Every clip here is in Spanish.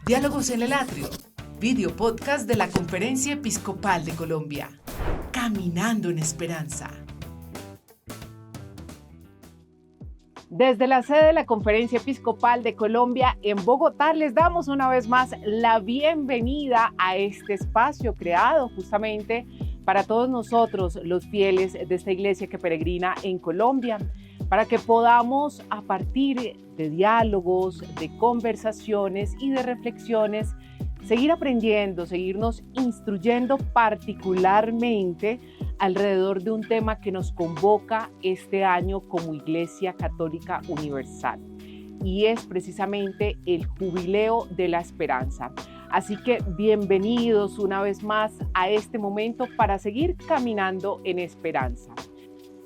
Diálogos en el Atrio, video podcast de la Conferencia Episcopal de Colombia. Caminando en Esperanza. Desde la sede de la Conferencia Episcopal de Colombia en Bogotá, les damos una vez más la bienvenida a este espacio creado justamente para todos nosotros, los fieles de esta iglesia que peregrina en Colombia, para que podamos, a partir de diálogos, de conversaciones y de reflexiones, seguir aprendiendo, seguirnos instruyendo particularmente alrededor de un tema que nos convoca este año como Iglesia Católica Universal, y es precisamente el Jubileo de la Esperanza. Así que bienvenidos una vez más a este momento para seguir caminando en esperanza.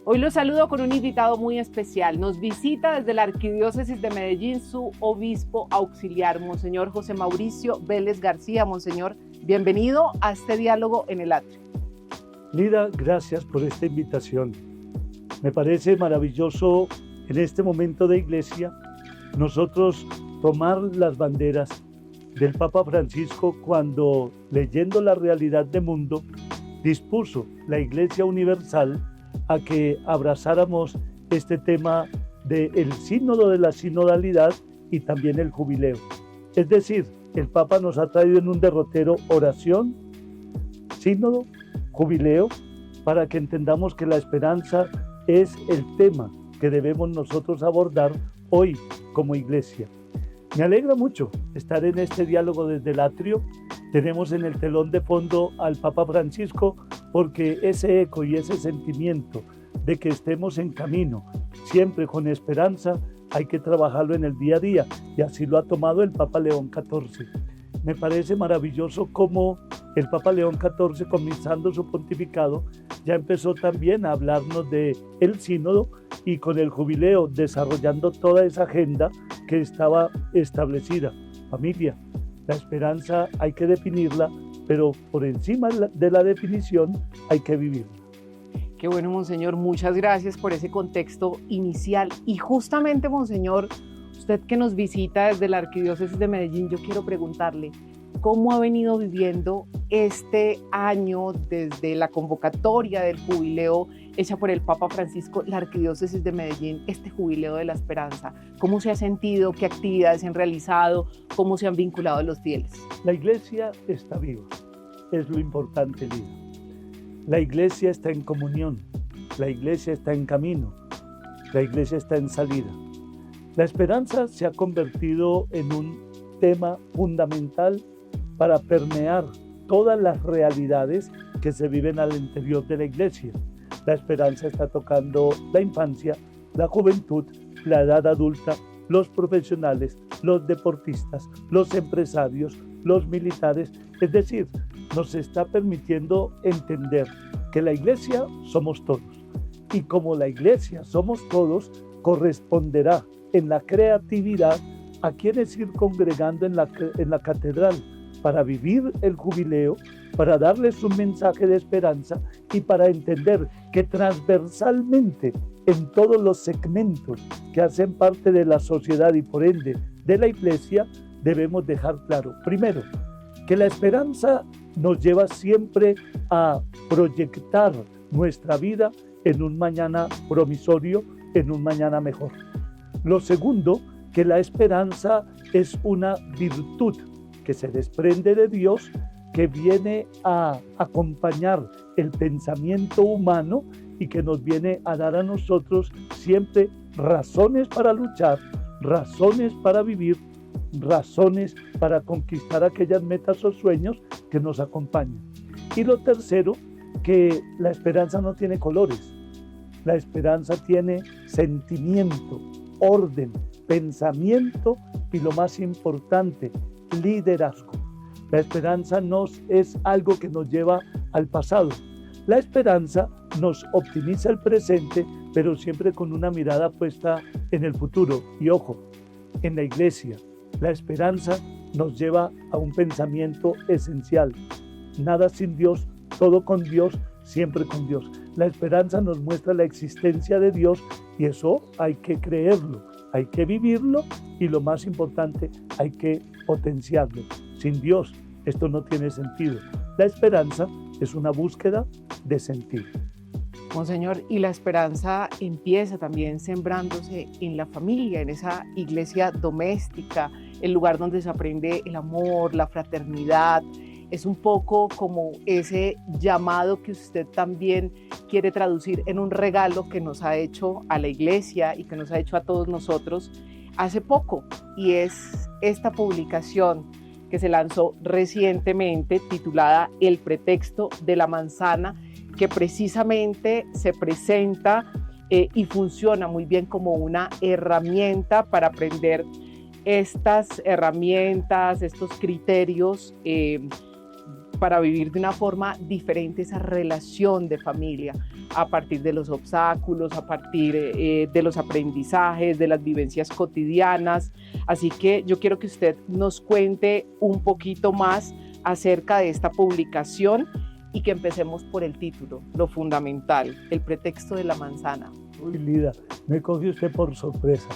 Hoy los saludo con un invitado muy especial. Nos visita desde la Arquidiócesis de Medellín su obispo auxiliar, Monseñor José Mauricio Vélez García. Monseñor, bienvenido a este diálogo en el Atrio. Lida, gracias por esta invitación. Me parece maravilloso en este momento de iglesia nosotros tomar las banderas del Papa Francisco cuando, leyendo la realidad del mundo, dispuso la Iglesia Universal a que abrazáramos este tema del sínodo de la sinodalidad y también el jubileo. Es decir, el Papa nos ha traído en un derrotero oración, sínodo, jubileo, para que entendamos que la esperanza es el tema que debemos nosotros abordar hoy como iglesia. Me alegra mucho estar en este diálogo desde el Atrio. Tenemos en el telón de fondo al Papa Francisco, porque ese eco y ese sentimiento de que estemos en camino, siempre con esperanza, hay que trabajarlo en el día a día, y así lo ha tomado el Papa León XIV. Me parece maravilloso cómo el Papa León XIV, comenzando su pontificado, ya empezó también a hablarnos de el sínodo y con el jubileo desarrollando toda esa agenda que estaba establecida. Familia, la esperanza hay que definirla, pero por encima de la definición hay que vivirla. Qué bueno, Monseñor, muchas gracias por ese contexto inicial. Y justamente, Monseñor, usted que nos visita desde la Arquidiócesis de Medellín, yo quiero preguntarle, ¿cómo ha venido viviendo este año desde la convocatoria del jubileo hecha por el Papa Francisco, la Arquidiócesis de Medellín, este Jubileo de la Esperanza? ¿Cómo se ha sentido? ¿Qué actividades se han realizado? ¿Cómo se han vinculado los fieles? La iglesia está viva, es lo importante, Lida. La iglesia está en comunión, la iglesia está en camino, la iglesia está en salida. La esperanza se ha convertido en un tema fundamental para permear todas las realidades que se viven al interior de la iglesia. La esperanza está tocando la infancia, la juventud, la edad adulta, los profesionales, los deportistas, los empresarios, los militares. Es decir, nos está permitiendo entender que la iglesia somos todos. Y como la iglesia somos todos, corresponderá en la creatividad a quienes ir congregando en la catedral para vivir el jubileo, para darles un mensaje de esperanza y para entender que transversalmente en todos los segmentos que hacen parte de la sociedad y por ende de la iglesia, debemos dejar claro, primero, que la esperanza nos lleva siempre a proyectar nuestra vida en un mañana promisorio, en un mañana mejor. Lo segundo, que la esperanza es una virtud que se desprende de Dios, que viene a acompañar el pensamiento humano y que nos viene a dar a nosotros siempre razones para luchar, razones para vivir, razones para conquistar aquellas metas o sueños que nos acompañan. Y lo tercero, que la esperanza no tiene colores, la esperanza tiene sentimiento, orden, pensamiento y lo más importante, liderazgo. La esperanza es algo que nos lleva al pasado. La esperanza nos optimiza el presente, pero siempre con una mirada puesta en el futuro. Y ojo, en la iglesia, la esperanza nos lleva a un pensamiento esencial. Nada sin Dios, todo con Dios, siempre con Dios. La esperanza nos muestra la existencia de Dios y eso hay que creerlo. hay que vivirlo y lo más importante, hay que potenciarlo. Sin Dios esto no tiene sentido. La esperanza es una búsqueda de sentido. Monseñor, y la esperanza empieza también sembrándose en la familia, en esa iglesia doméstica, el lugar donde se aprende el amor, la fraternidad. Es un poco como ese llamado que usted también quiere traducir en un regalo que nos ha hecho a la iglesia y que nos ha hecho a todos nosotros hace poco, y es esta publicación que se lanzó recientemente titulada El pretexto de la manzana, que precisamente se presenta y funciona muy bien como una herramienta para aprender estas herramientas, estos criterios para vivir de una forma diferente esa relación de familia a partir de los obstáculos, a partir de los aprendizajes, de las vivencias cotidianas. Así que yo quiero que usted nos cuente un poquito más acerca de esta publicación y que empecemos por el título, lo fundamental, el pretexto de la manzana. Uy, Lida, me cogió usted por sorpresa.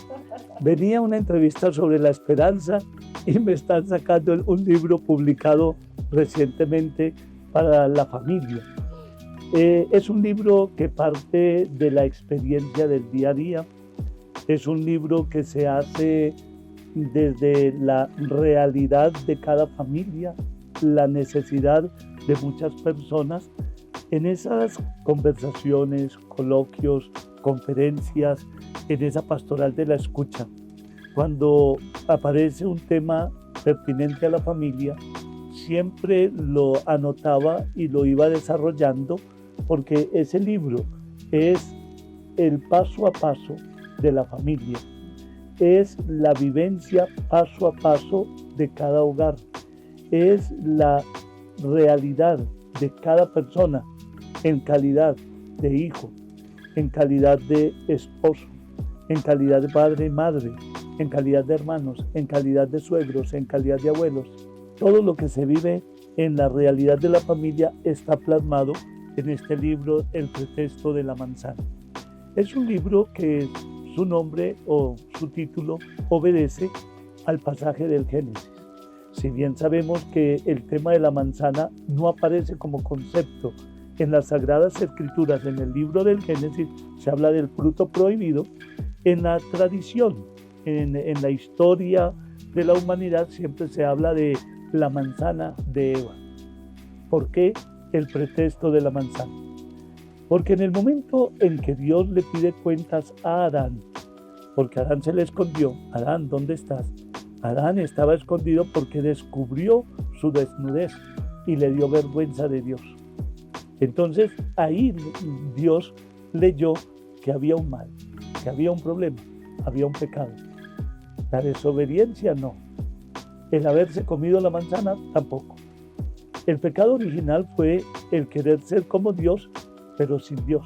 Venía una entrevista sobre la esperanza y me están sacando un libro publicado recientemente para la familia. Es un libro que parte de la experiencia del día a día. Es un libro que se hace desde la realidad de cada familia, la necesidad de muchas personas en esas conversaciones, coloquios, conferencias, en esa pastoral de la escucha. Cuando aparece un tema pertinente a la familia, siempre lo anotaba y lo iba desarrollando, porque ese libro es el paso a paso de la familia, es la vivencia paso a paso de cada hogar, es la realidad de cada persona en calidad de hijo, en calidad de esposo, en calidad de padre y madre, en calidad de hermanos, en calidad de suegros, en calidad de abuelos. Todo lo que se vive en la realidad de la familia está plasmado en este libro, El pretexto de la manzana. Es un libro que su nombre o su título obedece al pasaje del Génesis. Si bien sabemos que el tema de la manzana no aparece como concepto en las Sagradas Escrituras, en el libro del Génesis se habla del fruto prohibido, en la tradición, en la historia de la humanidad siempre se habla de la manzana de Eva. ¿Por qué el pretexto de la manzana? Porque en el momento en que Dios le pide cuentas a Adán, porque Adán se le escondió, Adán, ¿dónde estás? Adán estaba escondido porque descubrió su desnudez y le dio vergüenza de Dios. Entonces ahí Dios leyó que había un mal, que había un problema, había un pecado. La desobediencia no. El haberse comido la manzana tampoco. El pecado original fue el querer ser como Dios, pero sin Dios.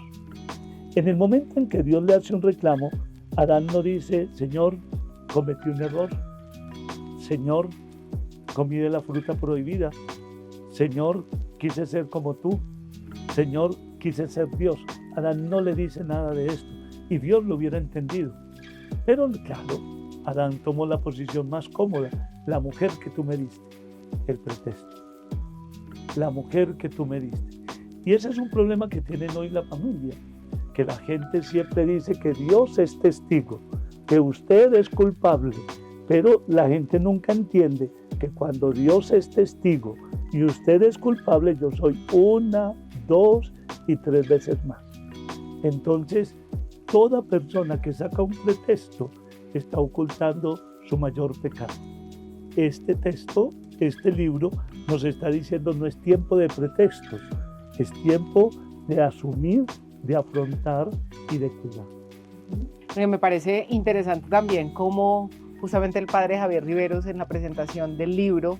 En el momento en que Dios le hace un reclamo, Adán no dice, Señor, cometí un error. Señor, comí de la fruta prohibida. Señor, quise ser como tú. Señor, quise ser Dios. Adán no le dice nada de esto y Dios lo hubiera entendido. Pero claro, Adán tomó la posición más cómoda, la mujer que tú me diste, el pretexto. La mujer que tú me diste. Y ese es un problema que tienen hoy la familia, que la gente siempre dice que Dios es testigo, que usted es culpable, pero la gente nunca entiende que cuando Dios es testigo y usted es culpable, yo soy 1, 2 y 3 veces más. Entonces, toda persona que saca un pretexto está ocultando su mayor pecado. Este texto, este libro, nos está diciendo no es tiempo de pretextos, es tiempo de asumir, de afrontar y de cuidar. Me parece interesante también cómo justamente el padre Javier Riveros en la presentación del libro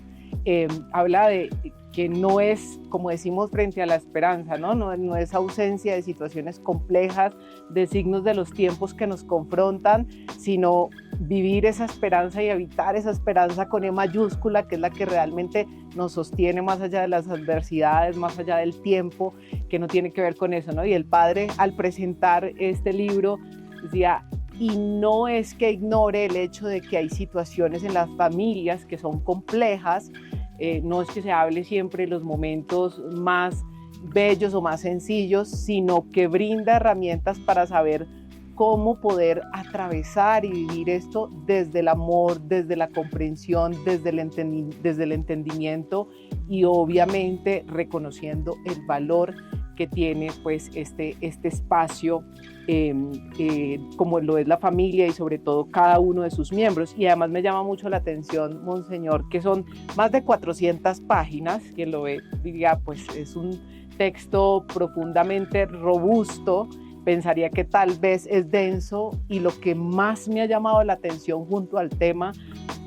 habla de que no es, como decimos, frente a la esperanza, no es ausencia de situaciones complejas, de signos de los tiempos que nos confrontan, sino vivir esa esperanza y habitar esa esperanza con E mayúscula, que es la que realmente nos sostiene más allá de las adversidades, más allá del tiempo, que no tiene que ver con eso, ¿no? Y el padre, al presentar este libro, decía, y no es que ignore el hecho de que hay situaciones en las familias que son complejas, no es que se hable siempre de los momentos más bellos o más sencillos, sino que brinda herramientas para saber cómo poder atravesar y vivir esto desde el amor, desde la comprensión, desde el entendimiento y obviamente reconociendo el valor que tiene pues este espacio como lo es la familia y sobre todo cada uno de sus miembros. Y además me llama mucho la atención, Monseñor, que son más de 400 páginas, quien lo ve diría pues es un texto profundamente robusto, pensaría que tal vez es denso, y lo que más me ha llamado la atención junto al tema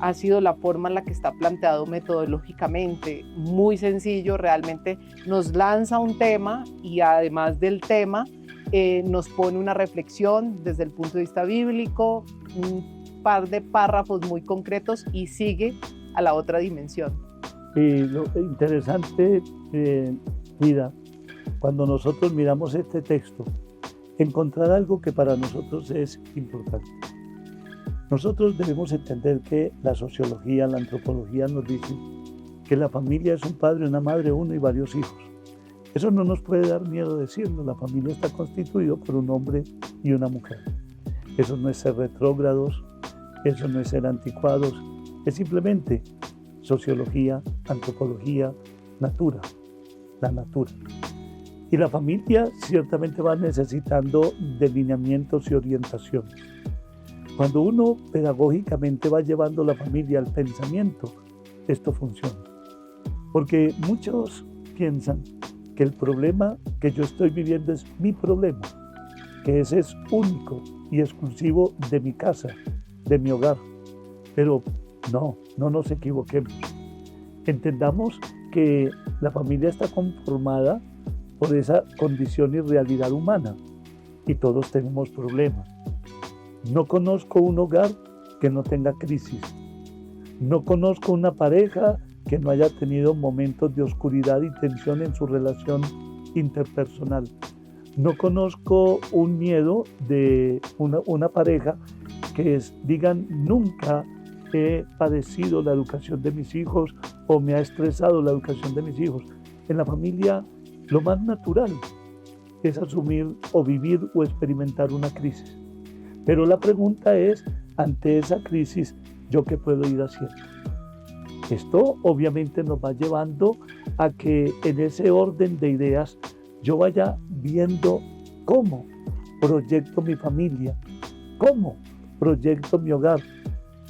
ha sido la forma en la que está planteado metodológicamente, muy sencillo, realmente nos lanza un tema y además del tema nos pone una reflexión desde el punto de vista bíblico, un par de párrafos muy concretos y sigue a la otra dimensión. Y lo interesante, mira, cuando nosotros miramos este texto, encontrar algo que para nosotros es importante. Nosotros debemos entender que la sociología, la antropología nos dice que la familia es un padre, una madre, uno y varios hijos. Eso no nos puede dar miedo decirlo. La familia está constituida por un hombre y una mujer. Eso no es ser retrógrados, eso no es ser anticuados, es simplemente sociología, antropología, natura, la natura. Y la familia ciertamente va necesitando delineamientos y orientaciones. Cuando uno pedagógicamente va llevando la familia al pensamiento, esto funciona. Porque muchos piensan que el problema que yo estoy viviendo es mi problema, que ese es único y exclusivo de mi casa, de mi hogar. Pero no nos equivoquemos. Entendamos que la familia está conformada por esa condición y realidad humana y todos tenemos problemas. No conozco un hogar que no tenga crisis. No conozco una pareja que no haya tenido momentos de oscuridad y tensión en su relación interpersonal. No conozco un miedo de una pareja que digan nunca he padecido la educación de mis hijos o me ha estresado la educación de mis hijos. En la familia lo más natural es asumir o vivir o experimentar una crisis. Pero la pregunta es, ante esa crisis, ¿yo qué puedo ir haciendo? Esto obviamente nos va llevando a que en ese orden de ideas yo vaya viendo cómo proyecto mi familia, cómo proyecto mi hogar,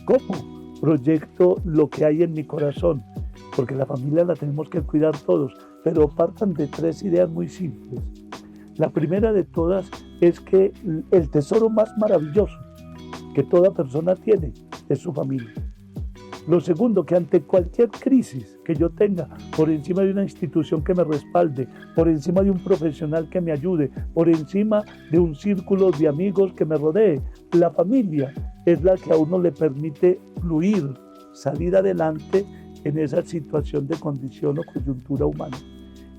cómo proyecto lo que hay en mi corazón, porque la familia la tenemos que cuidar todos, pero partan de 3 ideas muy simples. La primera de todas es que el tesoro más maravilloso que toda persona tiene es su familia. Lo segundo, que ante cualquier crisis que yo tenga, por encima de una institución que me respalde, por encima de un profesional que me ayude, por encima de un círculo de amigos que me rodee, la familia es la que a uno le permite fluir, salir adelante en esa situación de condición o coyuntura humana.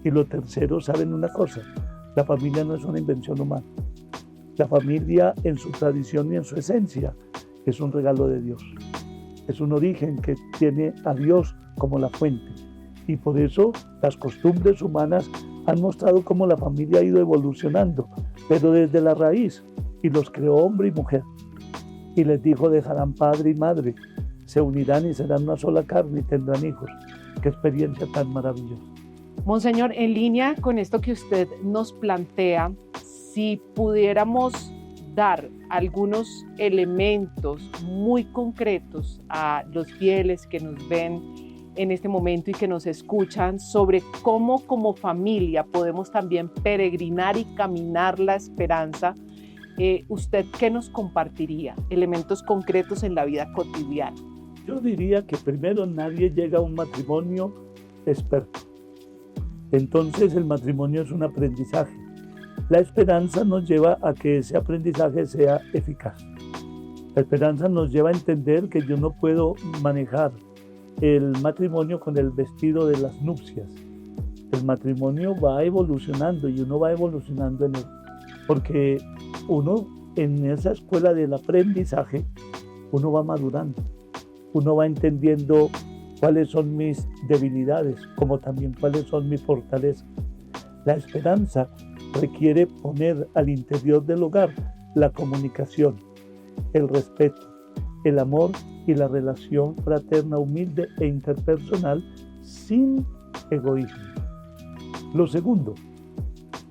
Y lo tercero, ¿saben una cosa? La familia no es una invención humana. La familia en su tradición y en su esencia es un regalo de Dios. Es un origen que tiene a Dios como la fuente. Y por eso las costumbres humanas han mostrado cómo la familia ha ido evolucionando, pero desde la raíz, y los creó hombre y mujer. Y les dijo, dejarán padre y madre, se unirán y serán una sola carne y tendrán hijos. ¡Qué experiencia tan maravillosa! Monseñor, en línea con esto que usted nos plantea, si pudiéramos dar algunos elementos muy concretos a los fieles que nos ven en este momento y que nos escuchan sobre cómo como familia podemos también peregrinar y caminar la esperanza, ¿usted qué nos compartiría? Elementos concretos en la vida cotidiana. Yo diría que primero nadie llega a un matrimonio experto. Entonces el matrimonio es un aprendizaje. La esperanza nos lleva a que ese aprendizaje sea eficaz. La esperanza nos lleva a entender que yo no puedo manejar el matrimonio con el vestido de las nupcias. El matrimonio va evolucionando y uno va evolucionando en él. Porque uno en esa escuela del aprendizaje uno va madurando, uno va entendiendo cuáles son mis debilidades, como también cuáles son mis fortalezas. La esperanza requiere poner al interior del hogar la comunicación, el respeto, el amor y la relación fraterna, humilde e interpersonal sin egoísmo. Lo segundo,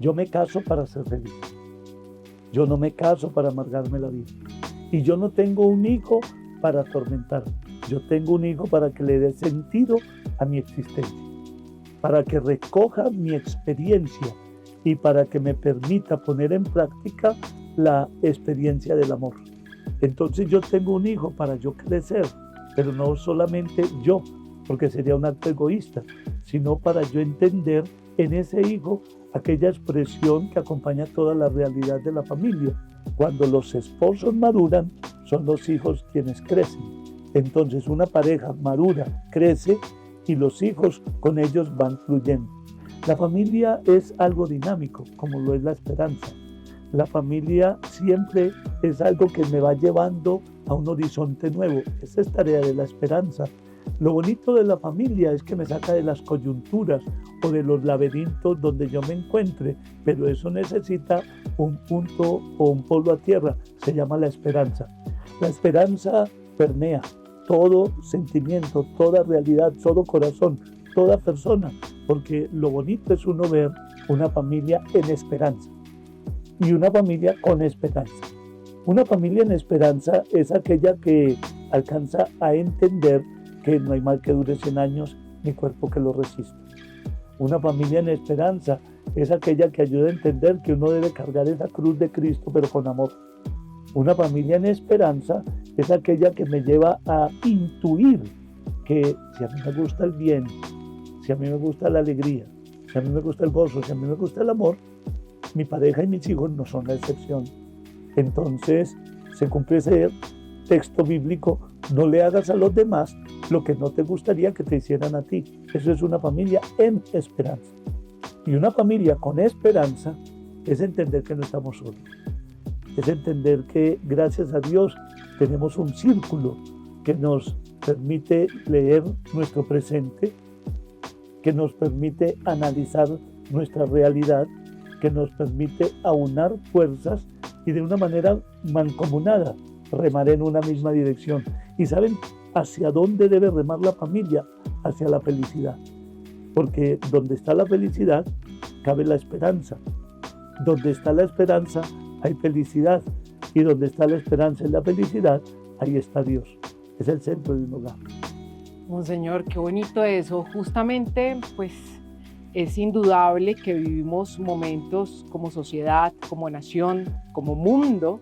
yo me caso para ser feliz. Yo no me caso para amargarme la vida. Y yo no tengo un hijo para atormentarme. Yo tengo un hijo para que le dé sentido a mi existencia, para que recoja mi experiencia y para que me permita poner en práctica la experiencia del amor. Entonces yo tengo un hijo para yo crecer, pero no solamente yo, porque sería un acto egoísta, sino para yo entender en ese hijo aquella expresión que acompaña toda la realidad de la familia. Cuando los esposos maduran, son los hijos quienes crecen. Entonces una pareja madura crece y los hijos con ellos van fluyendo. La familia es algo dinámico, como lo es la esperanza. La familia siempre es algo que me va llevando a un horizonte nuevo. Esa es tarea de la esperanza. Lo bonito de la familia es que me saca de las coyunturas o de los laberintos donde yo me encuentre, pero eso necesita un punto o un polo a tierra, se llama la esperanza. La esperanza permea todo sentimiento, toda realidad, todo corazón, toda persona, porque lo bonito es uno ver una familia en esperanza y una familia con esperanza. Una familia en esperanza es aquella que alcanza a entender que no hay mal que dure 100 años ni cuerpo que lo resista. Una familia en esperanza es aquella que ayuda a entender que uno debe cargar esa cruz de Cristo, pero con amor. Una familia en esperanza es aquella que me lleva a intuir que si a mí me gusta el bien, si a mí me gusta la alegría, si a mí me gusta el gozo, si a mí me gusta el amor, mi pareja y mis hijos no son la excepción. Entonces se cumple ese texto bíblico: no le hagas a los demás lo que no te gustaría que te hicieran a ti. Eso es una familia en esperanza. Y una familia con esperanza es entender que no estamos solos. Es entender que gracias a Dios tenemos un círculo que nos permite leer nuestro presente, que nos permite analizar nuestra realidad, que nos permite aunar fuerzas y de una manera mancomunada remar en una misma dirección. ¿Y saben hacia dónde debe remar la familia? Hacia la felicidad. Porque donde está la felicidad, cabe la esperanza. Donde está la esperanza, hay felicidad. Y donde está la esperanza y la felicidad, ahí está Dios. Es el centro de un hogar. Monseñor, qué bonito eso. Justamente, pues, es indudable que vivimos momentos como sociedad, como nación, como mundo,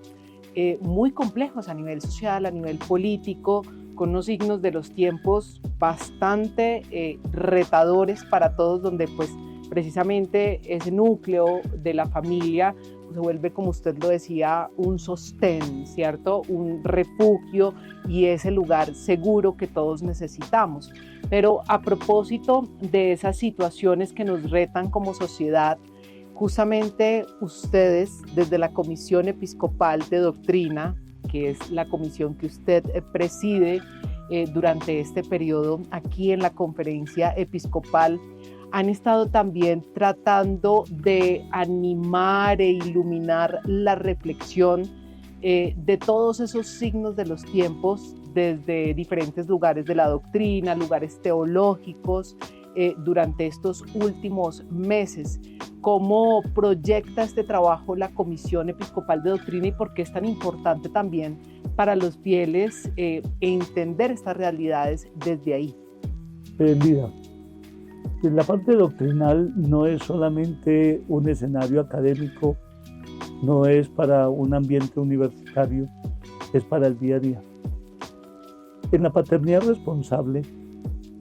muy complejos a nivel social, a nivel político, con unos signos de los tiempos bastante retadores para todos, donde pues precisamente ese núcleo de la familia se vuelve, como usted lo decía, un sostén, ¿cierto? Un refugio y ese lugar seguro que todos necesitamos. Pero a propósito de esas situaciones que nos retan como sociedad, justamente ustedes desde la Comisión Episcopal de Doctrina, que es la comisión que usted preside durante este periodo aquí en la Conferencia Episcopal, han estado también tratando de animar e iluminar la reflexión de todos esos signos de los tiempos desde diferentes lugares de la doctrina, lugares teológicos, durante estos últimos meses. ¿Cómo proyecta este trabajo la Comisión Episcopal de Doctrina y por qué es tan importante también para los fieles entender estas realidades desde ahí? Mira, la parte doctrinal no es solamente un escenario académico, no es para un ambiente universitario, es para el día a día. En la paternidad responsable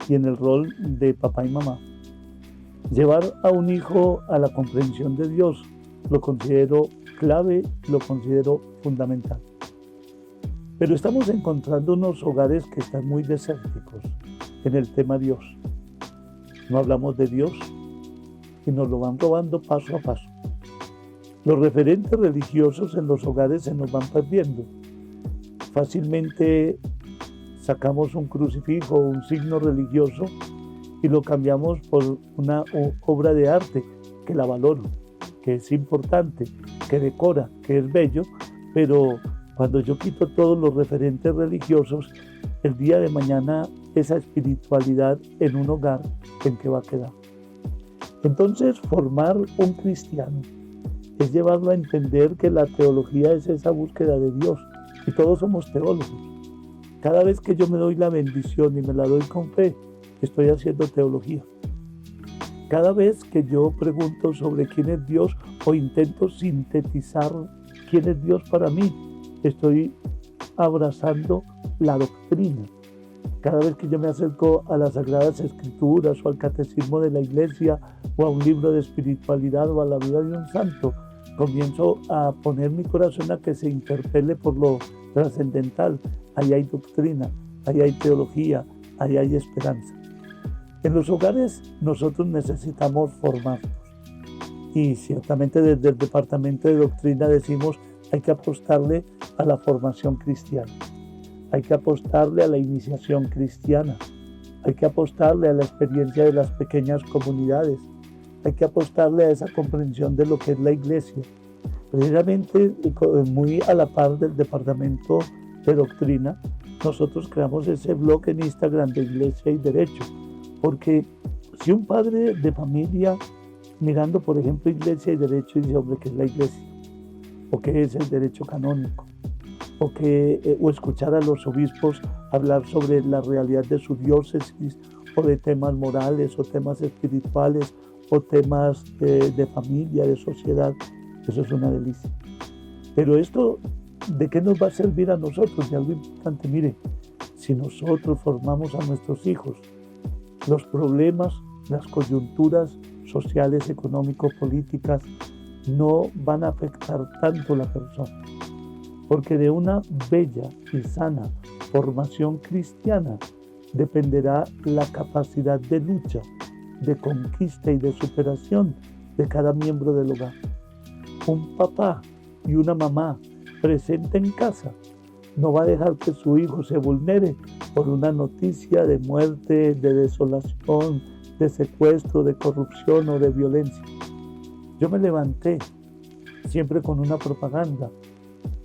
y en el rol de papá y mamá, llevar a un hijo a la comprensión de Dios lo considero clave, lo considero fundamental. Pero estamos encontrando unos hogares que están muy desérticos en el tema Dios. No hablamos de Dios y nos lo van robando paso a paso. Los referentes religiosos en los hogares se nos van perdiendo. Fácilmente sacamos un crucifijo, un signo religioso y lo cambiamos por una obra de arte que la valoro, que es importante, que decora, que es bello, pero cuando yo quito todos los referentes religiosos, el día de mañana esa espiritualidad en un hogar, ¿en qué va a quedar? Entonces, formar un cristiano es llevarlo a entender que la teología es esa búsqueda de Dios y todos somos teólogos. Cada vez que yo me doy la bendición y me la doy con fe, estoy haciendo teología. Cada vez que yo pregunto sobre quién es Dios o intento sintetizar quién es Dios para mí, estoy abrazando la doctrina. Cada vez que yo me acerco a las Sagradas Escrituras o al Catecismo de la Iglesia o a un libro de espiritualidad o a la vida de un santo, comienzo a poner mi corazón a que se interpele por lo trascendental. Ahí hay doctrina, ahí hay teología, ahí hay esperanza. En los hogares nosotros necesitamos formarnos y ciertamente desde el Departamento de Doctrina decimos hay que apostarle a la formación cristiana, hay que apostarle a la iniciación cristiana, hay que apostarle a la experiencia de las pequeñas comunidades, hay que apostarle a esa comprensión de lo que es la iglesia. Precisamente muy a la par del Departamento de Doctrina, nosotros creamos ese blog en Instagram de Iglesia y Derecho, porque si un padre de familia mirando por ejemplo Iglesia y Derecho dice, hombre, ¿qué es la iglesia? ¿O qué es el derecho canónico? O escuchar a los obispos hablar sobre la realidad de su diócesis o de temas morales o temas espirituales o temas de familia, de sociedad, eso es una delicia. Pero esto, ¿de qué nos va a servir a nosotros? De algo importante, mire, si nosotros formamos a nuestros hijos, los problemas, las coyunturas sociales, económicos, políticas, no van a afectar tanto a la persona. Porque de una bella y sana formación cristiana dependerá la capacidad de lucha, de conquista y de superación de cada miembro del hogar. Un papá y una mamá presente en casa no va a dejar que su hijo se vulnere por una noticia de muerte, de desolación, de secuestro, de corrupción o de violencia. Yo me levanté siempre con una propaganda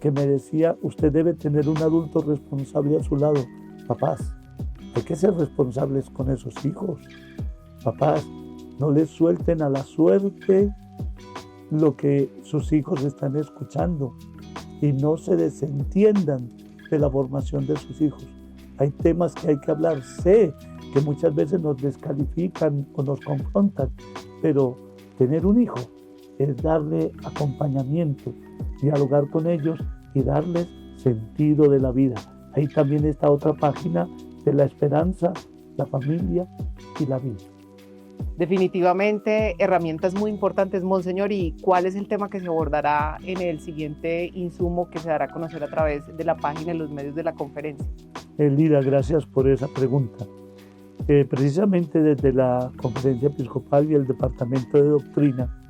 que me decía, usted debe tener un adulto responsable a su lado. Papás, hay que ser responsables con esos hijos. Papás, no les suelten a la suerte lo que sus hijos están escuchando y no se desentiendan de la formación de sus hijos. Hay temas que hay que hablar. Sé que muchas veces nos descalifican o nos confrontan, pero tener un hijo es darle acompañamiento, dialogar con ellos y darles sentido de la vida. Ahí también está otra página de la esperanza, la familia y la vida. Definitivamente herramientas muy importantes, Monseñor. ¿Y cuál es el tema que se abordará en el siguiente insumo que se dará a conocer a través de la página y los medios de la conferencia? Lida, gracias por esa pregunta. Precisamente desde la Conferencia Episcopal y el Departamento de Doctrina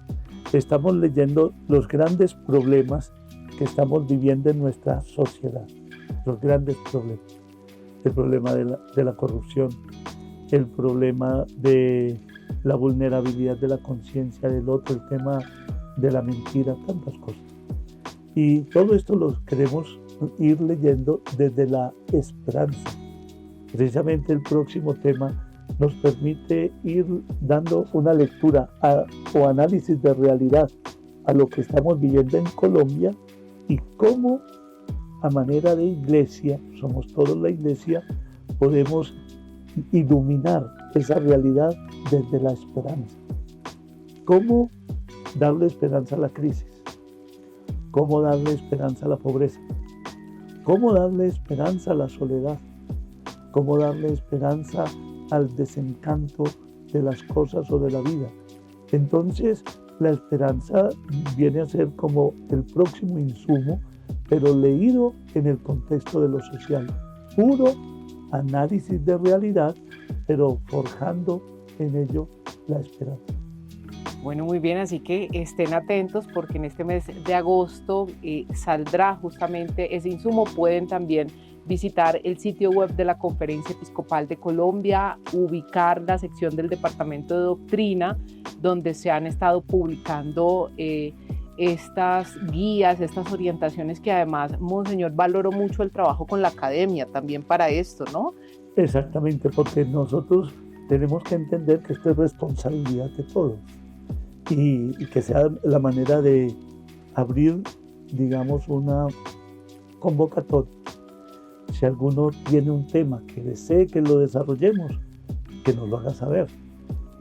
estamos leyendo los grandes problemas que estamos viviendo en nuestra sociedad. Los grandes problemas. El problema de la corrupción, el problema de la vulnerabilidad de la conciencia del otro, el tema de la mentira, tantas cosas. Y todo esto lo queremos ir leyendo desde la esperanza. Precisamente el próximo tema nos permite ir dando una lectura o análisis de realidad a lo que estamos viviendo en Colombia y cómo a manera de iglesia, somos todos la iglesia, podemos iluminar esa realidad desde la esperanza. ¿Cómo darle esperanza a la crisis? ¿Cómo darle esperanza a la pobreza? ¿Cómo darle esperanza a la soledad? ¿Cómo darle esperanza al desencanto de las cosas o de la vida? Entonces, la esperanza viene a ser como el próximo insumo, pero leído en el contexto de lo social. Puro análisis de realidad, pero forjando en ello la esperanza. Bueno, muy bien, así que estén atentos porque en este mes de agosto saldrá justamente ese insumo. Pueden también visitar el sitio web de la Conferencia Episcopal de Colombia, ubicar la sección del Departamento de Doctrina, donde se han estado publicando estas guías, estas orientaciones que además, Monseñor, valoro mucho el trabajo con la academia también para esto, ¿no? Exactamente, porque nosotros tenemos que entender que esto es responsabilidad de todos y que sea la manera de abrir, digamos, una convocatoria. Si alguno tiene un tema que desee que lo desarrollemos, que nos lo haga saber.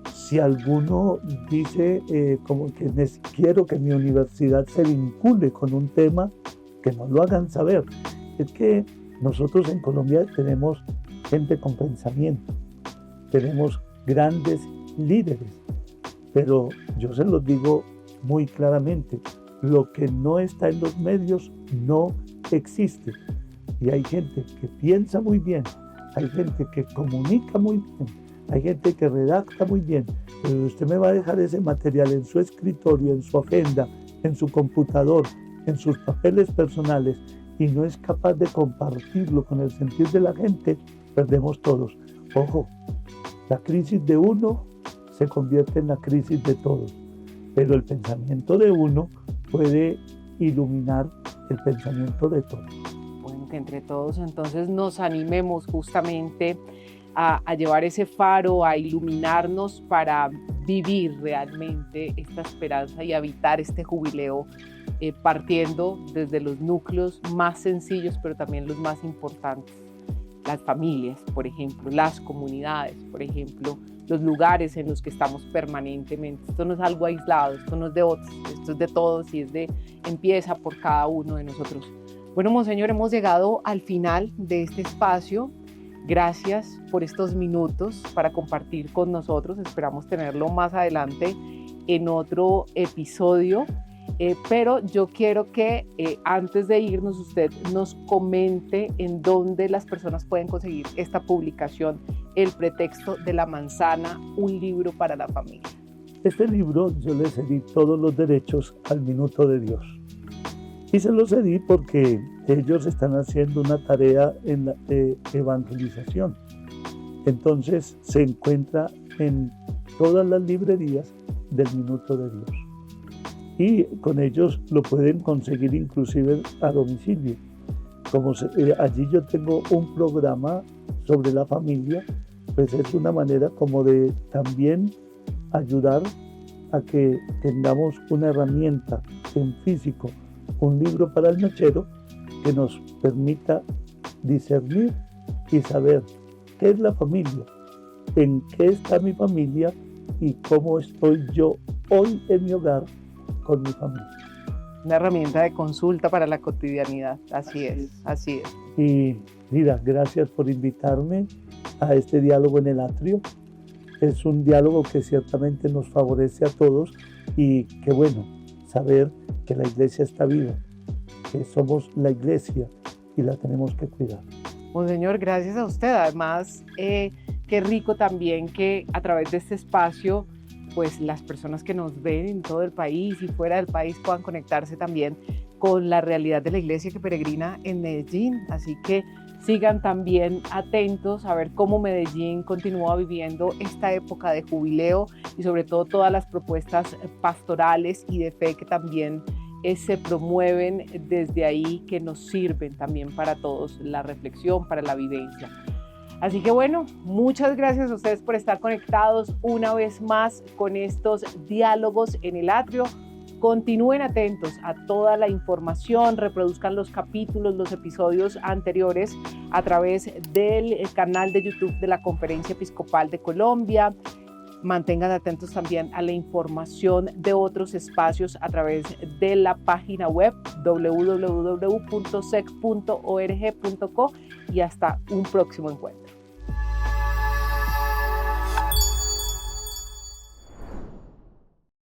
Si alguno dice como que quiero que mi universidad se vincule con un tema, que nos lo hagan saber. Es que nosotros en Colombia tenemos gente con pensamiento, tenemos grandes líderes, pero yo se los digo muy claramente, lo que no está en los medios no existe. Y hay gente que piensa muy bien, hay gente que comunica muy bien, hay gente que redacta muy bien, pero usted me va a dejar ese material en su escritorio, en su agenda, en su computador, en sus papeles personales y no es capaz de compartirlo con el sentir de la gente, perdemos todos. Ojo, la crisis de uno se convierte en la crisis de todos, pero el pensamiento de uno puede iluminar el pensamiento de todos. Bueno, que entre todos entonces nos animemos justamente a llevar ese faro, a iluminarnos para vivir realmente esta esperanza y habitar este jubileo, partiendo desde los núcleos más sencillos, pero también los más importantes. Las familias, por ejemplo, las comunidades, por ejemplo, los lugares en los que estamos permanentemente. Esto no es algo aislado, esto no es de otros, esto es de todos y empieza por cada uno de nosotros. Bueno, Monseñor, hemos llegado al final de este espacio. Gracias por estos minutos para compartir con nosotros. Esperamos tenerlo más adelante en otro episodio. Pero yo quiero que antes de irnos usted nos comente en dónde las personas pueden conseguir esta publicación, El pretexto de la manzana, un libro para la familia. Este libro yo le cedí todos los derechos al Minuto de Dios. Y se los cedí porque ellos están haciendo una tarea en la evangelización. Entonces se encuentra en todas las librerías del Minuto de Dios. Y con ellos lo pueden conseguir inclusive a domicilio. Allí yo tengo un programa sobre la familia, pues es una manera como de también ayudar a que tengamos una herramienta en físico, un libro para el nochero que nos permita discernir y saber qué es la familia, en qué está mi familia y cómo estoy yo hoy en mi hogar con mi familia. Una herramienta de consulta para la cotidianidad, así es. Y mira, gracias por invitarme a este diálogo en el atrio. Es un diálogo que ciertamente nos favorece a todos y qué bueno saber que la iglesia está viva, que somos la iglesia y la tenemos que cuidar. Monseñor, gracias a usted. Además, qué rico también que a través de este espacio pues las personas que nos ven en todo el país y fuera del país puedan conectarse también con la realidad de la iglesia que peregrina en Medellín. Así que sigan también atentos a ver cómo Medellín continúa viviendo esta época de jubileo y sobre todo todas las propuestas pastorales y de fe que también se promueven desde ahí, que nos sirven también para todos, la reflexión, para la vivencia. Así que bueno, muchas gracias a ustedes por estar conectados una vez más con estos diálogos en el atrio. Continúen atentos a toda la información, reproduzcan los capítulos, los episodios anteriores a través del canal de YouTube de la Conferencia Episcopal de Colombia. Mantengan atentos también a la información de otros espacios a través de la página web www.sec.org.co y hasta un próximo encuentro.